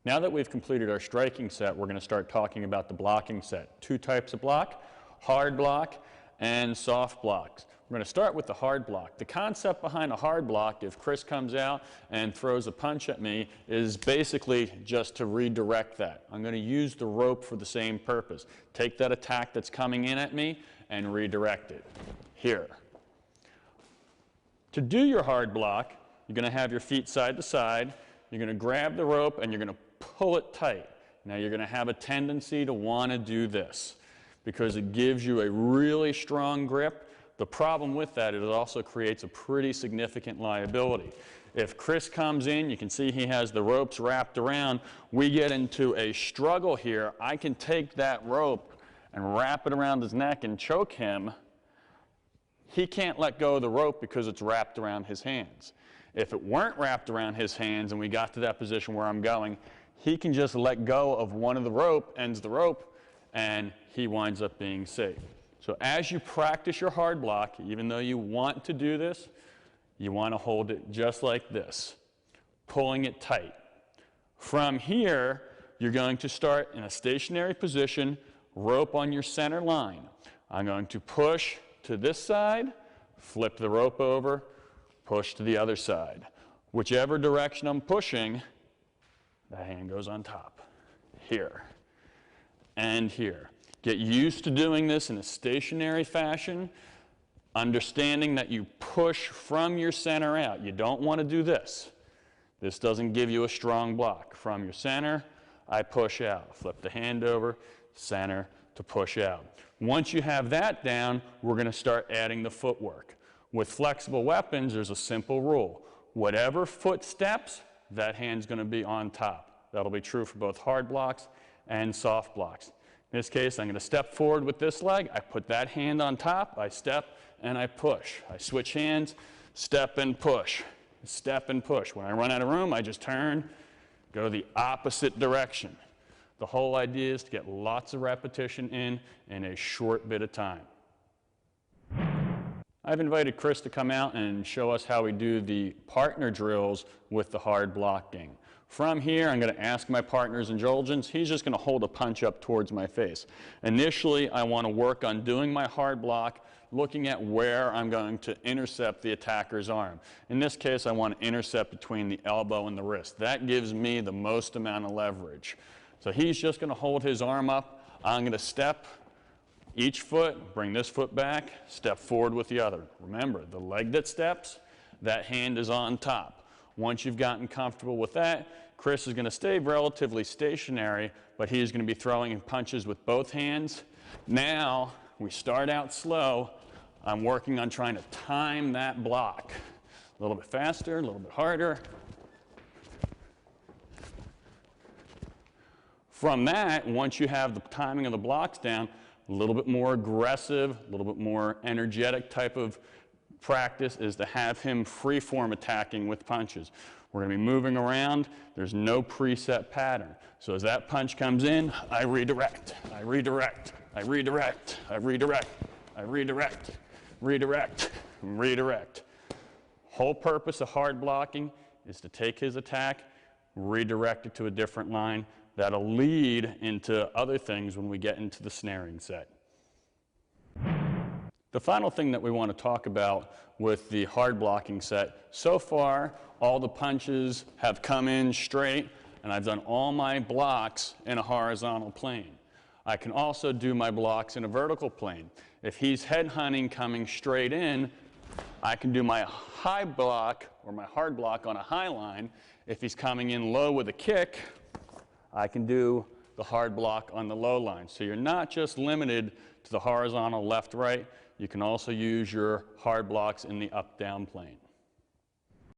Now that we've completed our striking set, we're going to start talking about the blocking set. Two types of block, hard block and soft blocks. We're going to start with the hard block. The concept behind a hard block, if Chris comes out and throws a punch at me, is basically just to redirect that. I'm going to use the rope for the same purpose. Take that attack that's coming in at me and redirect it. Here. To do your hard block, you're going to have your feet side to side. You're going to grab the rope and you're going to pull it tight. Now you're going to have a tendency to want to do this because it gives you a really strong grip. The problem with that is it also creates a pretty significant liability. If Chris comes in, you can see he has the ropes wrapped around. We get into a struggle here. I can take that rope and wrap it around his neck and choke him. He can't let go of the rope because it's wrapped around his hands. If it weren't wrapped around his hands and we got to that position where I'm going, he can just let go of one of the rope, ends the rope, and he winds up being safe. So as you practice your hard block, even though you want to do this, you want to hold it just like this, pulling it tight. From here, you're going to start in a stationary position, rope on your center line. I'm going to push to this side, flip the rope over, push to the other side. Whichever direction I'm pushing, the hand goes on top. Here and here. Get used to doing this in a stationary fashion, understanding that you push from your center out. You don't want to do this. This doesn't give you a strong block. From your center, I push out. Flip the hand over, center to push out. Once you have that down, we're going to start adding the footwork. With flexible weapons, there's a simple rule. Whatever foot steps, that hand's going to be on top. That'll be true for both hard blocks and soft blocks. In this case, I'm going to step forward with this leg. I put that hand on top. I step and I push. I switch hands, step and push, step and push. When I run out of room, I just turn, go the opposite direction. The whole idea is to get lots of repetition in a short bit of time. I've invited Chris to come out and show us how we do the partner drills with the hard blocking. From here, I'm going to ask my partner's indulgence. He's just going to hold a punch up towards my face. Initially, I want to work on doing my hard block, looking at where I'm going to intercept the attacker's arm. In this case, I want to intercept between the elbow and the wrist. That gives me the most amount of leverage. So he's just going to hold his arm up. I'm going to step each foot, bring this foot back, step forward with the other. Remember, the leg that steps, that hand is on top. Once you've gotten comfortable with that, Chris is going to stay relatively stationary, but he's going to be throwing punches with both hands. Now, we start out slow. I'm working on trying to time that block. A little bit faster, a little bit harder. From that, once you have the timing of the blocks down, a little bit more aggressive, a little bit more energetic type of practice is to have him free-form attacking with punches. We're going to be moving around. There's no preset pattern. So as that punch comes in, I redirect, I redirect, I redirect, I redirect, I redirect, redirect, redirect. Whole purpose of hard blocking is to take his attack, redirect it to a different line. That'll lead into other things when we get into the snaring set. The final thing that we want to talk about with the hard blocking set, so far all the punches have come in straight and I've done all my blocks in a horizontal plane. I can also do my blocks in a vertical plane. If he's headhunting coming straight in, I can do my high block or my hard block on a high line. If he's coming in low with a kick, I can do the hard block on the low line. So you're not just limited to the horizontal left-right. You can also use your hard blocks in the up-down plane.